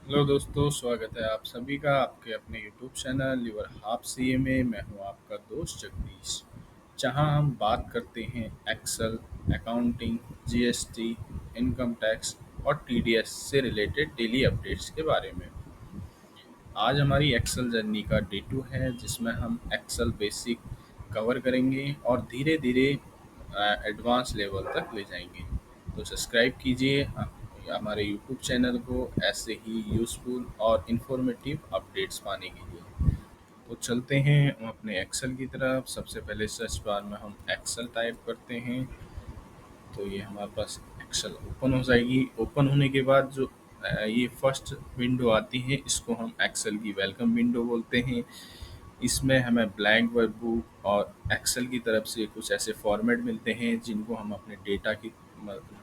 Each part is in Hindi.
हेलो दोस्तों, स्वागत है आप सभी का आपके अपने यूट्यूब चैनल यूर हाफ सी में। मैं हूं आपका दोस्त जगदीश, जहां हम बात करते हैं Excel, accounting, GST, income tax और टीडीएस से रिलेटेड डेली अपडेट्स के बारे में। आज हमारी एक्सेल जर्नी का डे 2 है, जिसमें हम एक्सेल बेसिक कवर करेंगे और धीरे धीरे एडवांस लेवल तक ले जाएंगे। तो सब्सक्राइब कीजिए हमारे यूट्यूब चैनल को ऐसे ही यूज़फुल और इन्फॉर्मेटिव अपडेट्स पाने के लिए। तो चलते हैं हम अपने एक्सेल की तरफ। सबसे पहले सर्च बार में हम एक्सेल टाइप करते हैं, तो ये हमारे पास एक्सेल ओपन हो जाएगी। ओपन होने के बाद जो ये फर्स्ट विंडो आती है, इसको हम एक्सेल की वेलकम विंडो बोलते हैं। इसमें हमें ब्लैंक वर्कबुक और एक्सेल की तरफ से कुछ ऐसे फॉर्मेट मिलते हैं जिनको हम अपने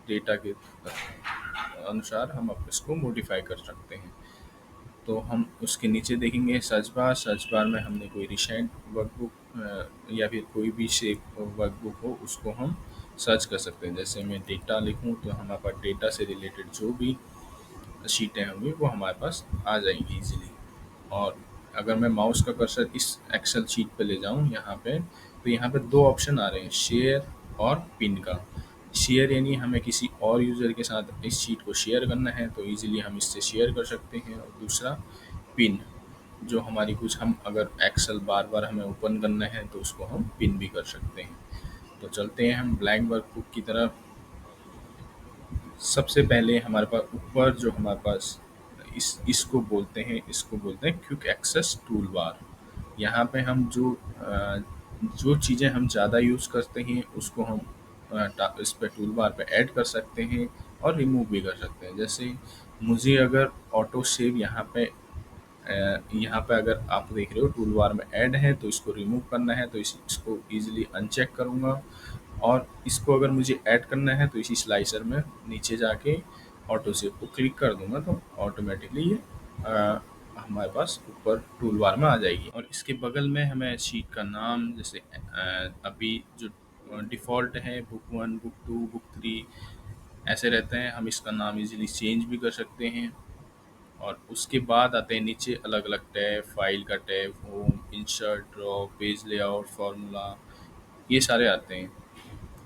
डेटा के अनुसार हम इसको मॉडिफाई कर सकते हैं। तो हम उसके नीचे देखेंगे सर्च बार में हमने कोई रिसेंट वर्कबुक या फिर कोई भी शेप वर्कबुक हो, उसको हम सर्च कर सकते हैं। जैसे मैं डेटा लिखूं तो हमारे पास डेटा से रिलेटेड जो भी शीटें होंगी वो हमारे पास आ जाएंगी इजीली। और अगर मैं माउस का कर्सर इस एक्सेल शीट पे ले जाऊं यहाँ पे, तो यहाँ पे दो ऑप्शन आ रहे हैं, शेयर और पिन का। शेयर यानी हमें किसी और यूज़र के साथ इस शीट को शेयर करना है, तो इजीली हम इससे शेयर कर सकते हैं। और दूसरा पिन, जो हमारी कुछ हम अगर एक्सेल बार बार हमें ओपन करना है तो उसको हम पिन भी कर सकते हैं। तो चलते हैं हम ब्लैंक वर्कबुक की तरफ। सबसे पहले हमारे पास ऊपर जो हमारे पास इसको बोलते हैं क्विक एक्सेस टूल बार। यहाँ पे हम जो चीज़ें हम ज़्यादा यूज़ करते हैं उसको हम इस पे टूल बार पे ऐड कर सकते हैं और रिमूव भी कर सकते हैं। जैसे मुझे अगर ऑटो सेव यहाँ पे अगर आप देख रहे हो टूल बार में ऐड है, तो इसको रिमूव करना है तो इसको इजीली अनचेक करूँगा। और इसको अगर मुझे ऐड करना है तो इसी स्लाइसर में नीचे जाके ऑटो सेव को क्लिक कर दूंगा, तो ऑटोमेटिकली ये हमारे पास ऊपर टूल बार में आ जाएगी। और इसके बगल में हमें शीट का नाम, जैसे अभी जो डिफ़ॉल्ट है बुक 1, बुक 2, बुक 3 ऐसे रहते हैं, हम इसका नाम इजीली चेंज भी कर सकते हैं। और उसके बाद आते हैं नीचे अलग अलग टैब, फाइल का tab, home, insert, draw, page layout, formula, ये सारे आते हैं।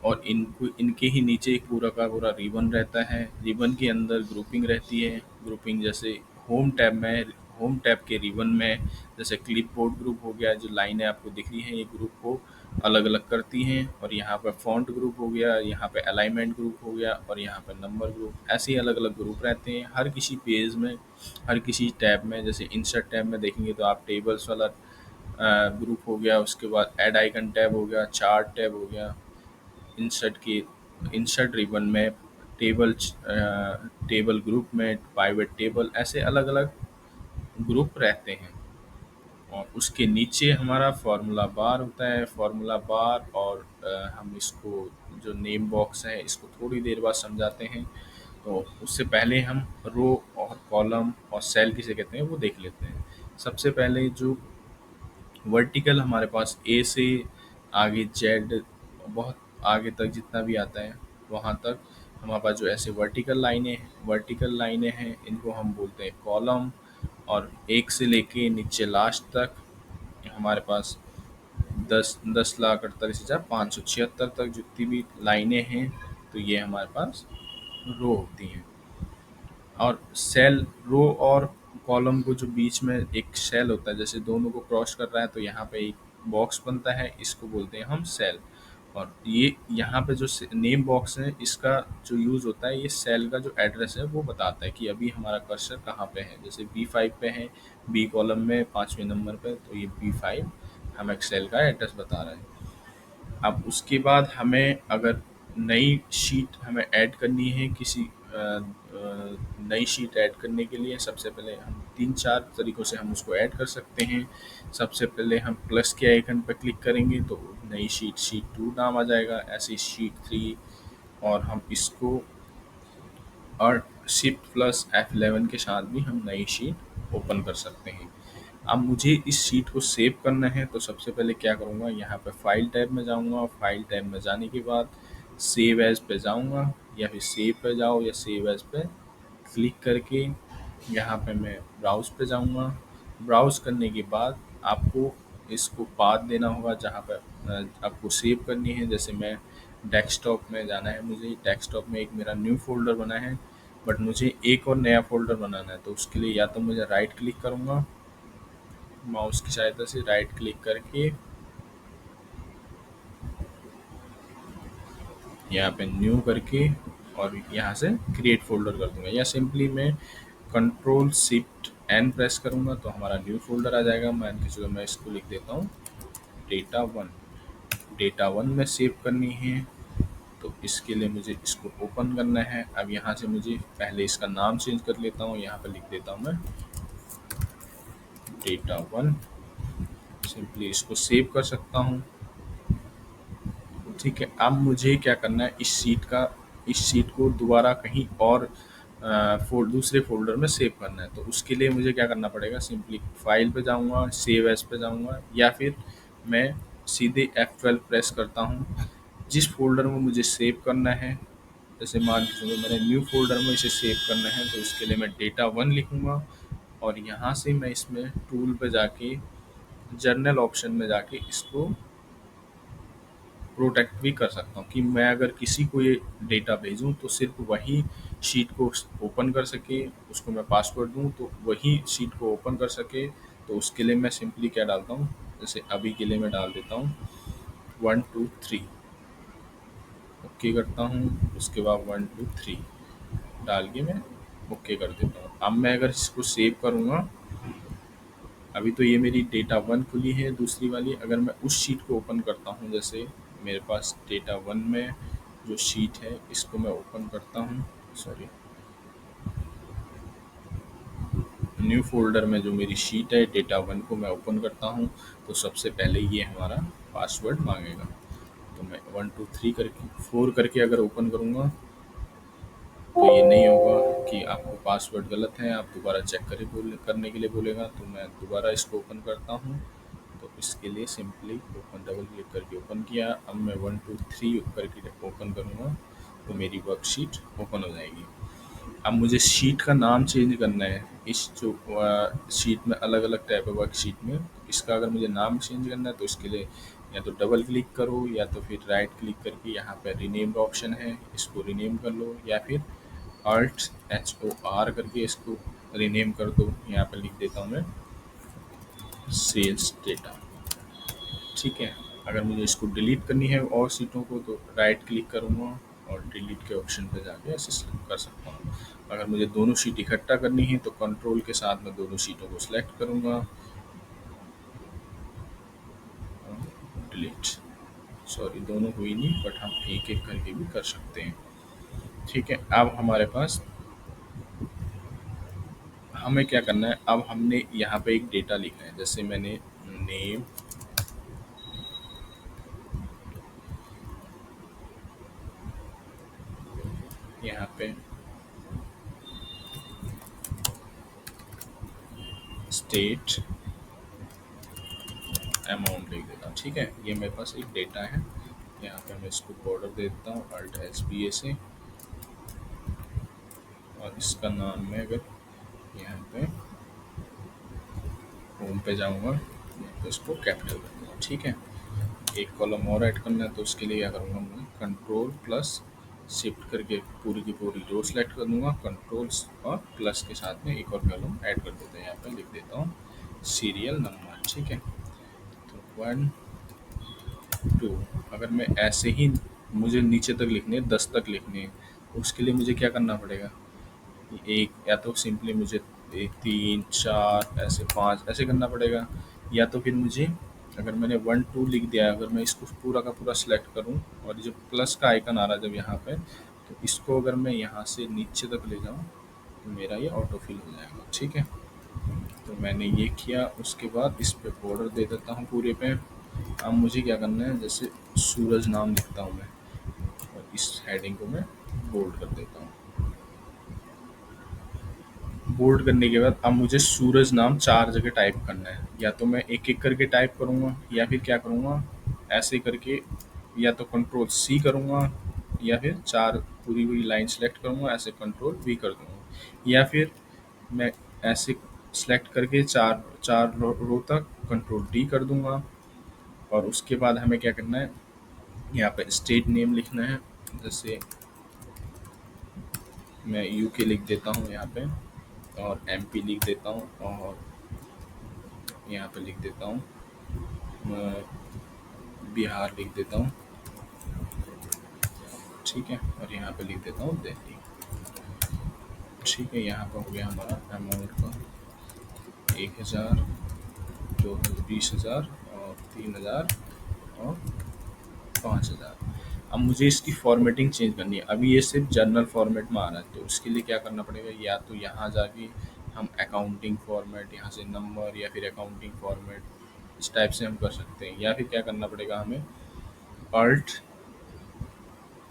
और इनको इनके ही नीचे एक पूरा का पूरा रिबन रहता है। रिबन के अंदर ग्रुपिंग रहती है। ग्रुपिंग जैसे होम टैब में, होम टैब के रिबन में जैसे क्लिपबोर्ड ग्रुप हो गया, जो लाइनें आपको दिख रही हैं ये ग्रुप को अलग अलग करती हैं। और यहाँ पर फॉन्ट ग्रुप हो गया, यहाँ पे अलाइनमेंट ग्रुप हो गया, और यहाँ पर नंबर ग्रुप, ऐसे ही अलग अलग ग्रुप रहते हैं हर किसी पेज में, हर किसी टैब में। जैसे इंसर्ट टैब में देखेंगे तो आप टेबल्स वाला ग्रुप हो गया, उसके बाद ऐड आइकन टैब हो गया, चार्ट टैब हो गया। इंसर्ट की इंसर्ट रिबन में टेबल ग्रुप में पाइवेट टेबल, ऐसे अलग अलग ग्रुप रहते हैं। और उसके नीचे हमारा फार्मूला बार होता है। फार्मूला बार और हम इसको जो नेम बॉक्स है इसको थोड़ी देर बाद समझाते हैं। तो उससे पहले हम रो और कॉलम और सेल किसे कहते हैं वो देख लेते हैं। सबसे पहले जो वर्टिकल हमारे पास ए से आगे जेड, बहुत आगे तक जितना भी आता है वहाँ तक हमारे पास जो ऐसे वर्टिकल लाइनें हैं इनको हम बोलते हैं कॉलम। और एक से लेके नीचे लास्ट तक हमारे पास 10,38,576 तक जितनी भी लाइनें हैं, तो ये हमारे पास रो होती हैं। और सेल, रो और कॉलम को जो बीच में एक सेल होता है, जैसे दोनों को क्रॉस कर रहा है तो यहाँ पे एक बॉक्स बनता है, इसको बोलते हैं हम सेल। और ये यहाँ पे जो नेम बॉक्स है इसका जो यूज़ होता है, ये सेल का जो एड्रेस है वो बताता है कि अभी हमारा कर्सर कहाँ पे है। जैसे B5 पे है, बी कॉलम में 5वें नंबर पे, तो ये B5 हमें सेल का एड्रेस बता रहा है। अब उसके बाद हमें अगर नई शीट हमें ऐड करनी है, नई शीट ऐड करने के लिए सबसे पहले हम 3-4 तरीक़ों से हम उसको ऐड कर सकते हैं। सबसे पहले हम प्लस के आइकन पर क्लिक करेंगे तो नई शीट 2 नाम आ जाएगा, ऐसे शीट 3। और हम इसको और शिफ्ट प्लस F11 के साथ भी हम नई शीट ओपन कर सकते हैं। अब मुझे इस शीट को सेव करना है, तो सबसे पहले क्या करूँगा, यहाँ पे फाइल टैब में जाऊँगा। फाइल टैब में जाने के बाद सेव एज़ पे जाऊँगा, या फिर सेव पे जाओ या सेव एज़ पे क्लिक करके यहाँ पे मैं ब्राउज़ पे जाऊँगा। ब्राउज़ करने के बाद आपको इसको पाथ देना होगा जहाँ पे आपको सेव करनी है। जैसे मैं डेस्कटॉप में जाना है, मुझे डेस्कटॉप में एक मेरा न्यू फ़ोल्डर बना है, बट मुझे एक और नया फ़ोल्डर बनाना है। तो उसके लिए या तो मुझे राइट क्लिक करूँगा, माउस की सहायता से राइट क्लिक करके यहाँ पे न्यू करके और यहाँ से क्रिएट फ़ोल्डर कर दूँगा, या सिंपली मैं कंट्रोल शिफ्ट एन प्रेस करूँगा तो हमारा न्यू फ़ोल्डर आ जाएगा। मान के चलो मैं इसको लिख देता हूँ डेटा वन। डेटा वन में सेव करनी है, तो इसके लिए मुझे इसको ओपन करना है। अब यहाँ से मुझे पहले इसका नाम चेंज कर लेता हूँ, यहाँ पे लिख देता हूँ मैं डेटा वन। सिंपली इसको सेव कर सकता हूँ। ठीक है, अब मुझे क्या करना है, इस शीट को दोबारा कहीं और दूसरे फ़ोल्डर में सेव करना है। तो उसके लिए मुझे क्या करना पड़ेगा, सिंपली फ़ाइल पे जाऊँगा, सेव एज़ पे जाऊँगा, या फिर मैं सीधे F12 प्रेस करता हूँ। जिस फ़ोल्डर में मुझे सेव करना है, जैसे मान के चलो मैंने न्यू फ़ोल्डर में इसे सेव करना है, तो इसके लिए मैं डेटा वन लिखूँगा और यहाँ से मैं इसमें टूल पे जाके जर्नल ऑप्शन में जाके इसको प्रोटेक्ट भी कर सकता हूँ कि मैं अगर किसी को ये डेटा भेजूँ तो सिर्फ वही शीट को ओपन कर सके। उसको मैं पासवर्ड दूँ तो वही शीट को ओपन कर सके। तो उसके लिए मैं सिंपली क्या डालता हूँ, जैसे अभी के लिए मैं डाल देता हूँ 1 2 3, ओके करता हूँ। उसके बाद 1 2 3 डाल के मैं ओके कर देता हूँ। अब मैं अगर इसको सेव करूँगा, अभी तो ये मेरी डेटा वन खुली है दूसरी वाली। अगर मैं उस शीट को ओपन करता हूँ, जैसे मेरे पास डेटा वन में जो शीट है इसको मैं ओपन करता हूँ, सॉरी न्यू फोल्डर में जो मेरी शीट है डेटा वन को मैं ओपन करता हूँ, तो सबसे पहले ये हमारा पासवर्ड मांगेगा। तो मैं 1 2 3 करके 4 करके अगर ओपन करूँगा तो ये नहीं होगा कि आपको पासवर्ड गलत है, आप दोबारा चेक करने के लिए बोलेगा। तो मैं दोबारा इसको ओपन करता हूँ। तो इसके लिए सिंपली ओपन डबल क्लिक करके ओपन किया। अब मैं 1 2 3 करके ओपन करूँगा तो मेरी वर्कशीट ओपन हो जाएगी। अब मुझे शीट का नाम चेंज करना है। इस जो शीट में अलग अलग टाइप है वर्कशीट में, इसका अगर मुझे नाम चेंज करना है तो इसके लिए या तो डबल क्लिक करो या तो फिर राइट क्लिक करके यहाँ पे रीनेम का ऑप्शन है, इसको रीनेम कर लो, या फिर Alt HOR करके इसको रीनेम कर दो। यहाँ पे लिख देता हूँ मैं सेल्स डेटा। ठीक है, अगर मुझे इसको डिलीट करनी है और सीटों को तो राइट क्लिक करूँगा और डिलीट के ऑप्शन पे जाके ऐसे select कर सकता हूँ। अगर मुझे दोनों शीट इकट्ठा करनी है तो कंट्रोल के साथ मैं दोनों शीटों को सिलेक्ट करूँगा और डिलीट। सॉरी, दोनों हुई नहीं, बट हम एक एक करके भी कर सकते हैं। ठीक है, अब हमारे पास हमें क्या करना है, अब हमने यहाँ पे एक डेटा लिखना है। जैसे मैंने नेम, यहाँ पे स्टेट, अमाउंट लिख देता हूँ। ठीक है, ये मेरे पास एक डेटा है। यहाँ पे मैं इसको बॉर्डर दे देता हूँ Alt+SBA से, और इसका नाम मैं अगर यहाँ पे होम पे जाऊँगा तो इसको कैपिटल कर दूँगा। ठीक है, एक कॉलम और ऐड करना है तो उसके लिए क्या करूँगा, मैं कंट्रोल प्लस शिफ्ट करके पूरी की पूरी रो सेलेक्ट कर दूँगा। कंट्रोल और प्लस के साथ में एक और कॉलम ऐड कर देते हैं। यहाँ पे लिख देता हूँ सीरियल नंबर। ठीक है, तो 1 2, अगर मैं ऐसे ही मुझे नीचे तक लिखने हैं, 10 तक लिखने हैं, तो उसके लिए मुझे क्या करना पड़ेगा, एक या तो सिंपली मुझे 3 4 ऐसे 5 ऐसे करना पड़ेगा, या तो फिर मुझे अगर मैंने 1 2 लिख दिया, अगर मैं इसको पूरा का पूरा सिलेक्ट करूं और जो प्लस का आइकन आ रहा है जब यहाँ पे, तो इसको अगर मैं यहाँ से नीचे तक ले जाऊं तो मेरा ये ऑटो फिल हो जाएगा। ठीक है, तो मैंने ये किया। उसके बाद इस पे बॉर्डर दे देता हूँ पूरे पे। अब मुझे क्या करना है, जैसे सूरज नाम लिखता हूँ मैं और इस हेडिंग को मैं बोल्ड कर देता हूँ। बोल्ड करने के बाद अब मुझे सूरज नाम 4 जगह टाइप करना है। या तो मैं एक-एक करके टाइप करूँगा, या फिर क्या करूँगा, ऐसे करके या तो कंट्रोल C करूँगा, या फिर 4 पूरी लाइन सेलेक्ट करूँगा, ऐसे कंट्रोल V कर दूँगा, या फिर मैं ऐसे सेलेक्ट करके चार चार रो तक कंट्रोल डी कर दूंगा। और उसके बाद हमें क्या करना है, यहाँ पे स्टेट नेम लिखना है। जैसे मैं यूके लिख देता हूँ यहाँ पे, और एमपी लिख देता हूँ, और यहाँ पे लिख देता हूँ बिहार लिख देता हूँ। ठीक है, और यहाँ पे लिख देता हूँ दिल्ली। ठीक है, यहाँ पर हो गया हमारा अमाउंट का 1000, जो 20,000 और 3,000 और 5,000। अब मुझे इसकी फॉर्मेटिंग चेंज करनी है। अभी ये सिर्फ जनरल फॉर्मेट में आ रहा है, तो उसके लिए क्या करना पड़ेगा, या तो यहाँ जाके हम अकाउंटिंग फॉर्मेट, यहाँ से नंबर, या फिर अकाउंटिंग फॉर्मेट, इस टाइप से हम कर सकते हैं। या फिर क्या करना पड़ेगा हमें, अल्ट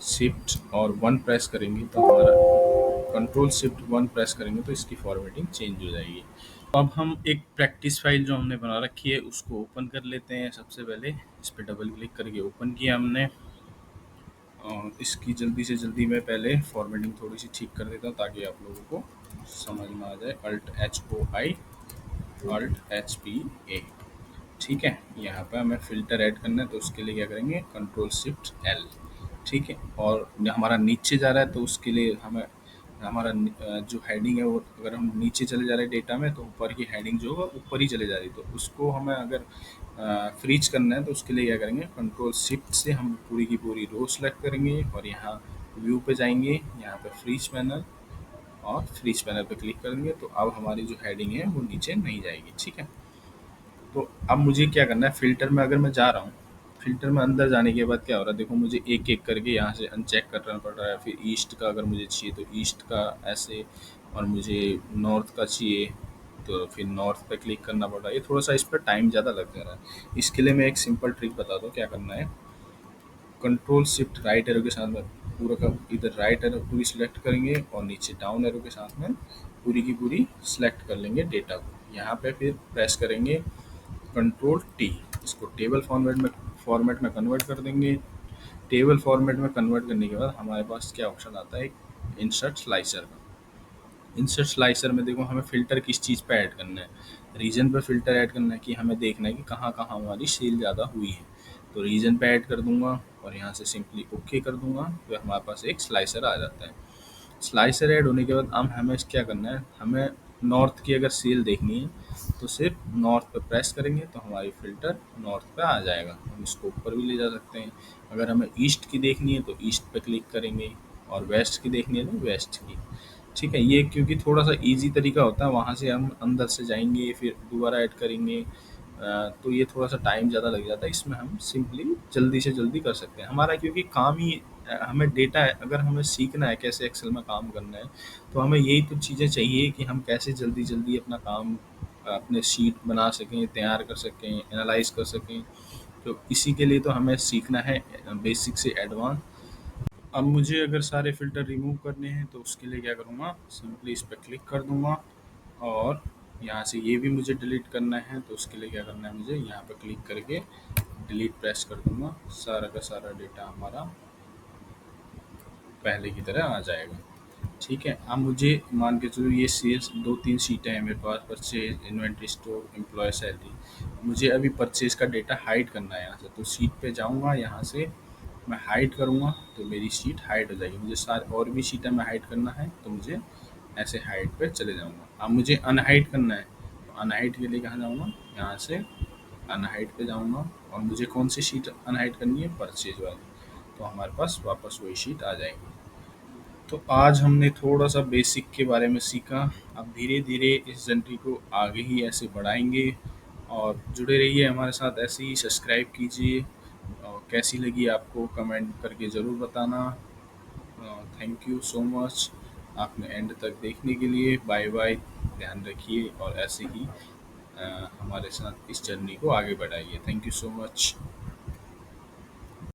शिफ्ट और 1 प्रेस करेंगे तो हमारा, कंट्रोल शिफ्ट 1 प्रेस करेंगे तो इसकी फॉर्मेटिंग चेंज हो जाएगी। तो अब हम एक प्रैक्टिस फाइल जो हमने बना रखी है उसको ओपन कर लेते हैं। सबसे पहले इस पर डबल क्लिक करके ओपन किया हमने। और इसकी जल्दी से जल्दी मैं पहले फॉर्मेटिंग थोड़ी सी ठीक कर देता हूँ ताकि आप लोगों को समझ में आ जाए। Alt H O I, Alt H P A. ठीक है, यहाँ पे हमें फ़िल्टर ऐड करना है तो उसके लिए क्या करेंगे, कंट्रोल शिफ्ट एल। ठीक है, और हमारा नीचे जा रहा है तो उसके लिए हमें हमारा जो हेडिंग है वो, अगर हम नीचे चले जा रहे हैं डेटा में तो ऊपर की हेडिंग जो है ऊपर ही चले जा रही है, तो उसको हमें अगर फ्रीज करना है तो उसके लिए क्या करेंगे, कंट्रोल शिफ्ट से हम पूरी की पूरी रो सेलेक्ट करेंगे और यहाँ व्यू पे जाएंगे, यहाँ पे फ्रीज पैनल, और फ्रीज पैनल पे क्लिक करेंगे तो अब हमारी जो हेडिंग है वो नीचे नहीं जाएगी। ठीक है, तो अब मुझे क्या करना है, फ़िल्टर में अगर मैं जा रहा हूँ, फ़िल्टर में अंदर जाने के बाद क्या हो रहा है, देखो मुझे एक-एक करके यहाँ से अनचेक करना पड़ रहा है। फिर ईस्ट का अगर मुझे चाहिए तो ईस्ट का ऐसे, और मुझे नॉर्थ का चाहिए तो फिर नॉर्थ पे क्लिक करना पड़ रहा है। ये थोड़ा-सा इस पे टाइम ज़्यादा लग जा रहा है। इसके लिए मैं एक सिंपल ट्रिक बताता हूँ क्या करना है। कंट्रोल शिफ्ट राइट एरो के साथ में पूरा का इधर राइट एरो पूरी सेलेक्ट करेंगे और नीचे डाउन एरो के साथ में पूरी की पूरी सेलेक्ट कर लेंगे डेटा को। यहाँ पे फिर प्रेस करेंगे कंट्रोल टी, इसको टेबल फॉर्मेट में कन्वर्ट कर देंगे। टेबल फॉर्मेट में कन्वर्ट करने के बाद हमारे पास क्या ऑप्शन आता है, इंसर्ट स्लाइसर का। इंसर्ट स्लाइसर में देखो हमें फ़िल्टर किस चीज़ पे ऐड करना है, रीजन पे फ़िल्टर ऐड करना है कि हमें देखना है कि कहाँ कहाँ हमारी सेल ज़्यादा हुई है। तो रीजन पे ऐड कर दूंगा और यहाँ से सिंपली ओके कर दूंगा तो हमारे पास एक स्लाइसर आ जाता है। स्लाइसर ऐड होने के बाद अब हमें क्या करना है, हमें नॉर्थ की अगर सेल देखनी है तो सिर्फ नॉर्थ पे प्रेस करेंगे तो हमारी फ़िल्टर नॉर्थ पे आ जाएगा। हम इसको ऊपर भी ले जा सकते हैं। अगर हमें ईस्ट की देखनी है तो ईस्ट पे क्लिक करेंगे, और वेस्ट की देखनी है तो वेस्ट की। ठीक है, ये क्योंकि थोड़ा सा इजी तरीका होता है, वहाँ से हम अंदर से जाएंगे फिर दोबारा ऐड करेंगे, तो ये थोड़ा सा टाइम ज़्यादा लग जाता है। इसमें हम सिंपली जल्दी से जल्दी कर सकते हैं। हमारा क्योंकि काम ही हमें डेटा है, अगर हमें सीखना है कैसे एक्सेल में काम करना है तो हमें यही तो चीज़ें चाहिए कि हम कैसे जल्दी जल्दी अपना काम, अपने शीट बना सकें, तैयार कर सकें, एनालाइज कर सकें। तो इसी के लिए तो हमें सीखना है बेसिक से एडवांस। अब मुझे अगर सारे फ़िल्टर रिमूव करने हैं तो उसके लिए क्या करूँगा, सिंपली इस पर क्लिक कर दूँगा, और यहाँ से ये भी मुझे डिलीट करना है तो उसके लिए क्या करना है, मुझे यहाँ पर क्लिक करके डिलीट प्रेस कर दूँगा। सारा का सारा डेटा हमारा पहले की तरह आ जाएगा। ठीक है, अब मुझे मान के चलो ये सेल्स 2-3 शीटें हैं मेरे पास, purchase, inventory, stock, employ salary. मुझे अभी परचेज का डेटा हाइड करना है यहाँ से, तो शीट पे जाऊँगा, यहाँ से मैं हाइड करूँगा तो मेरी शीट हाइड हो जाएगी। मुझे सारे और भी शीटें में हाइड करना है तो मुझे ऐसे हाइड पे चले जाऊँगा। अब मुझे अनहाइड करना है तो अनहाइड के लिए कहाँ जाऊँगा, यहाँ से अनहाइड पे जाऊँगा, और मुझे कौन सी शीट अनहाइड करनी है, परचेज वाली, तो हमारे पास वापस वही शीट आ जाएगी। तो आज हमने थोड़ा सा बेसिक के बारे में सीखा। अब धीरे धीरे इस जर्नी को आगे ही ऐसे बढ़ाएंगे, और जुड़े रहिए हमारे साथ, ऐसे ही सब्सक्राइब कीजिए। और कैसी लगी आपको कमेंट करके ज़रूर बताना। थैंक यू सो मच आपने एंड तक देखने के लिए। बाय बाय, ध्यान रखिए और ऐसे ही हमारे साथ इस जर्नी को आगे बढ़ाइए। Thank you so much.